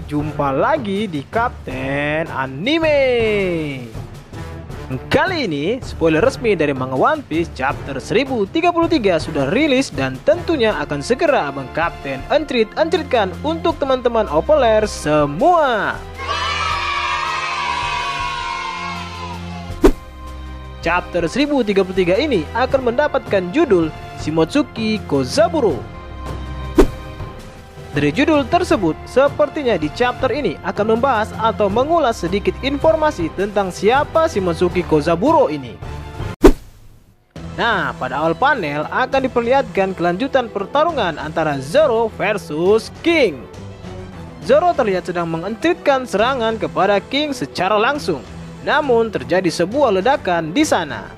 Jumpa lagi di Kapten Anime. Kali ini, spoiler resmi dari manga One Piece chapter 1033 sudah rilis dan tentunya akan segera Abang Kapten encrit-encritkan untuk teman-teman Opoler semua. Chapter 1033 ini akan mendapatkan judul Shimotsuki Kozaburo. Dari judul tersebut, sepertinya di chapter ini akan membahas atau mengulas sedikit informasi tentang siapa Shimotsuki Kozaburo ini. Nah, pada awal panel akan diperlihatkan kelanjutan pertarungan antara Zoro versus King. Zoro terlihat sedang mengentrikkan serangan kepada King secara langsung. Namun terjadi sebuah ledakan di sana.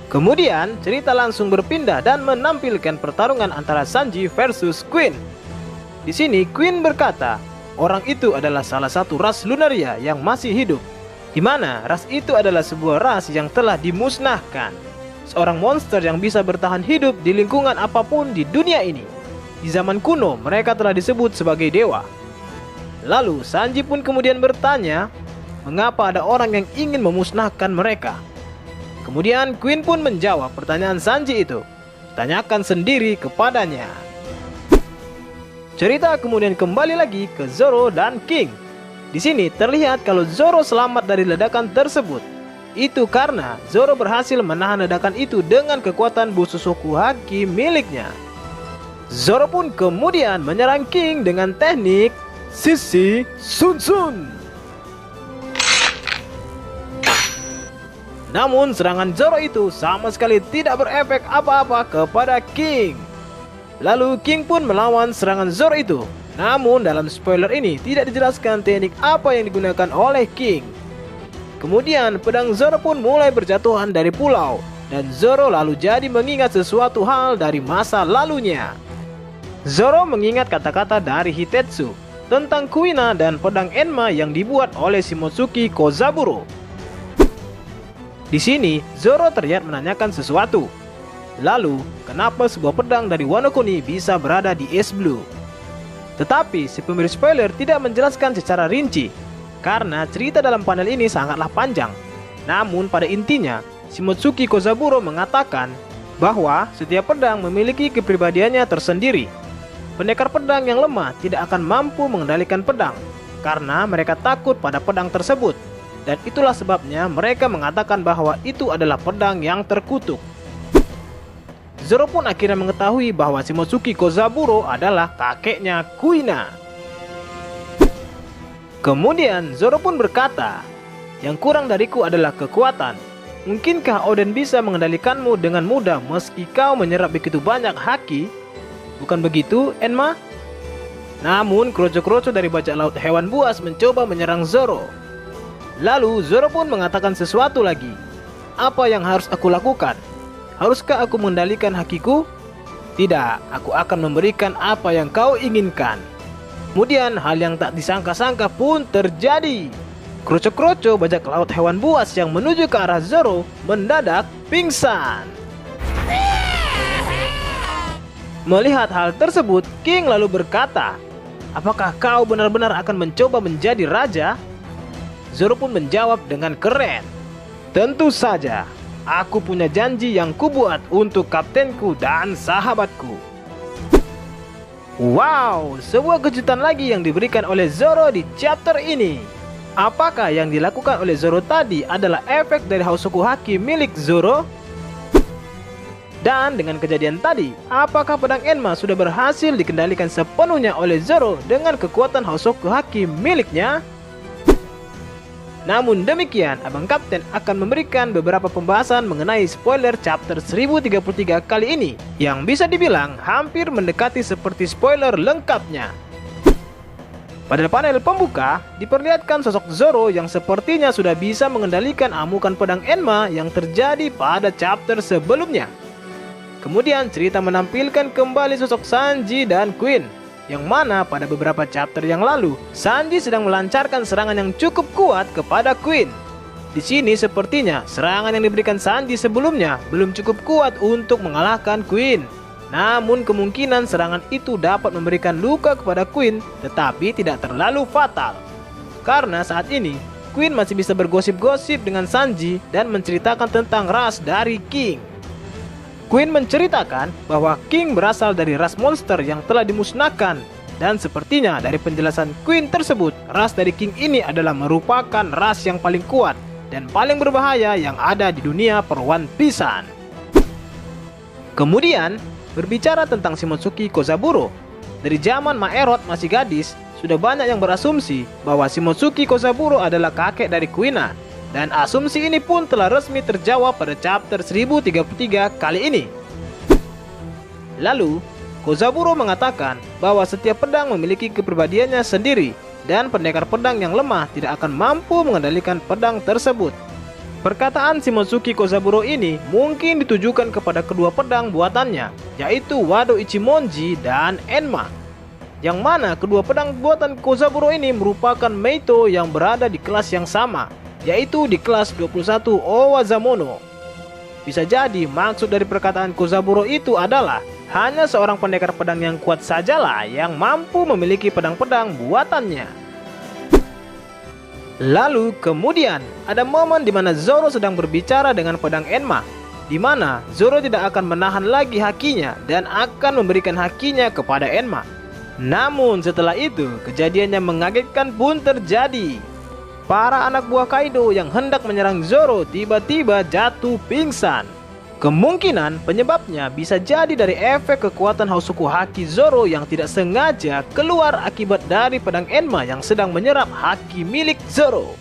Kemudian cerita langsung berpindah dan menampilkan pertarungan antara Sanji versus Queen. Di sini Queen berkata, orang itu adalah salah satu ras Lunaria yang masih hidup, di mana ras itu adalah sebuah ras yang telah dimusnahkan. Seorang monster yang bisa bertahan hidup di lingkungan apapun di dunia ini. Di zaman kuno mereka telah disebut sebagai dewa. Lalu Sanji pun kemudian bertanya, mengapa ada orang yang ingin memusnahkan mereka? Kemudian Queen pun menjawab pertanyaan Sanji itu. Tanyakan sendiri kepadanya. Cerita kemudian kembali lagi ke Zoro dan King. Di sini terlihat kalau Zoro selamat dari ledakan tersebut. Itu karena Zoro berhasil menahan ledakan itu dengan kekuatan Bususoku Haki miliknya. Zoro pun kemudian menyerang King dengan teknik Sisi Sun Sun. Namun serangan Zoro itu sama sekali tidak berefek apa-apa kepada King. Lalu King pun melawan serangan Zoro itu. Namun dalam spoiler ini tidak dijelaskan teknik apa yang digunakan oleh King. Kemudian pedang Zoro pun mulai berjatuhan dari pulau. Dan Zoro lalu jadi mengingat sesuatu hal dari masa lalunya. Zoro mengingat kata-kata dari Hitetsu tentang Kuina dan pedang Enma yang dibuat oleh Shimotsuki Kozaburo. Di sini, Zoro terlihat menanyakan sesuatu. Lalu, kenapa sebuah pedang dari Wano Kuni bisa berada di Ace Blue? Tetapi, si pemberi spoiler tidak menjelaskan secara rinci, karena cerita dalam panel ini sangatlah panjang. Namun, pada intinya, Shimotsuki Kozaburo mengatakan bahwa setiap pedang memiliki kepribadiannya tersendiri. Pendekar pedang yang lemah tidak akan mampu mengendalikan pedang, karena mereka takut pada pedang tersebut. Dan itulah sebabnya mereka mengatakan bahwa itu adalah pedang yang terkutuk. Zoro pun akhirnya mengetahui bahwa Shimotsuki Kozaburo adalah kakeknya Kuina. Kemudian Zoro pun berkata, yang kurang dariku adalah kekuatan. Mungkinkah Oden bisa mengendalikanmu dengan mudah meski kau menyerap begitu banyak haki? Bukan begitu, Enma? Namun kroco-kroco dari bajak laut hewan buas mencoba menyerang Zoro. Lalu Zoro pun mengatakan sesuatu lagi. Apa yang harus aku lakukan? Haruskah aku mengendalikan hakiku? Tidak, aku akan memberikan apa yang kau inginkan. Kemudian hal yang tak disangka-sangka pun terjadi. Kroco-kroco bajak laut hewan buas yang menuju ke arah Zoro mendadak pingsan. Melihat hal tersebut, King lalu berkata, apakah kau benar-benar akan mencoba menjadi raja? Zoro pun menjawab dengan keren. Tentu saja, aku punya janji yang kubuat untuk kaptenku dan sahabatku. Wow, sebuah kejutan lagi yang diberikan oleh Zoro di chapter ini. Apakah yang dilakukan oleh Zoro tadi adalah efek dari Hausoku Haki milik Zoro? Dan dengan kejadian tadi, apakah pedang Enma sudah berhasil dikendalikan sepenuhnya oleh Zoro dengan kekuatan Hausoku Haki miliknya? Namun demikian, Abang Kapten akan memberikan beberapa pembahasan mengenai spoiler chapter 1033 kali ini, yang bisa dibilang hampir mendekati seperti spoiler lengkapnya. Pada panel pembuka, diperlihatkan sosok Zoro yang sepertinya sudah bisa mengendalikan amukan pedang Enma yang terjadi pada chapter sebelumnya. Kemudian cerita menampilkan kembali sosok Sanji dan Queen, yang mana pada beberapa chapter yang lalu Sanji sedang melancarkan serangan yang cukup kuat kepada Queen. Di sini sepertinya serangan yang diberikan Sanji sebelumnya belum cukup kuat untuk mengalahkan Queen. Namun kemungkinan serangan itu dapat memberikan luka kepada Queen, tetapi tidak terlalu fatal. Karena saat ini, Queen masih bisa bergosip-gosip dengan Sanji dan menceritakan tentang ras dari King. Queen menceritakan bahwa King berasal dari ras monster yang telah dimusnahkan. Dan sepertinya dari penjelasan Queen tersebut, ras dari King ini adalah merupakan ras yang paling kuat dan paling berbahaya yang ada di dunia per One Piece-an. Kemudian, berbicara tentang Shimotsuki Kozaburo, dari zaman Maerot masih gadis, sudah banyak yang berasumsi bahwa Shimotsuki Kozaburo adalah kakek dari Kuina. Dan asumsi ini pun telah resmi terjawab pada chapter 1033 kali ini. Lalu, Kozaburo mengatakan bahwa setiap pedang memiliki kepribadiannya sendiri, dan pendekar pedang yang lemah tidak akan mampu mengendalikan pedang tersebut. Perkataan Shimotsuki Kozaburo ini mungkin ditujukan kepada kedua pedang buatannya, yaitu Wado Ichimonji dan Enma. Yang mana kedua pedang buatan Kozaburo ini merupakan Meito yang berada di kelas yang sama, yaitu di kelas 21 Owazamono. Bisa jadi maksud dari perkataan Kozaburo itu adalah hanya seorang pendekar pedang yang kuat sajalah yang mampu memiliki pedang-pedang buatannya. Lalu kemudian ada momen di mana Zoro sedang berbicara dengan pedang Enma, di mana Zoro tidak akan menahan lagi hakinya dan akan memberikan hakinya kepada Enma. Namun setelah itu kejadian yang mengagetkan pun terjadi. Para anak buah Kaido yang hendak menyerang Zoro tiba-tiba jatuh pingsan. Kemungkinan penyebabnya bisa jadi dari efek kekuatan Hausoku Haki Zoro yang tidak sengaja keluar akibat dari pedang Enma yang sedang menyerap haki milik Zoro.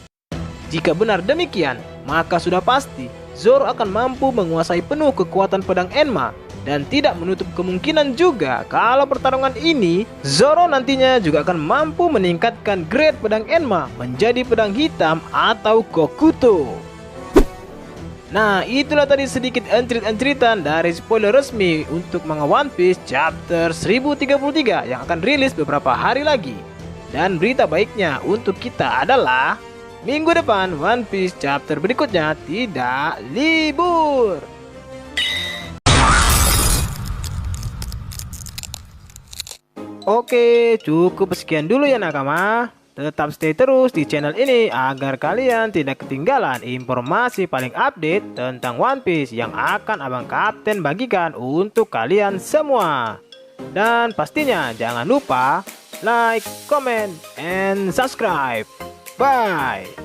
Jika benar demikian, maka sudah pasti Zoro akan mampu menguasai penuh kekuatan pedang Enma, dan tidak menutup kemungkinan juga kalau pertarungan ini Zoro nantinya juga akan mampu meningkatkan grade pedang Enma menjadi pedang hitam atau Kokuto. Nah, itulah tadi sedikit encrit-encritan dari spoiler resmi untuk manga One Piece chapter 1033 yang akan rilis beberapa hari lagi. Dan berita baiknya untuk kita adalah minggu depan One Piece chapter berikutnya tidak libur. Oke, cukup sekian dulu ya nakama. Tetap stay terus di channel ini agar kalian tidak ketinggalan informasi paling update tentang One Piece yang akan Abang Kapten bagikan untuk kalian semua. Dan pastinya jangan lupa like, comment, and subscribe. Bye!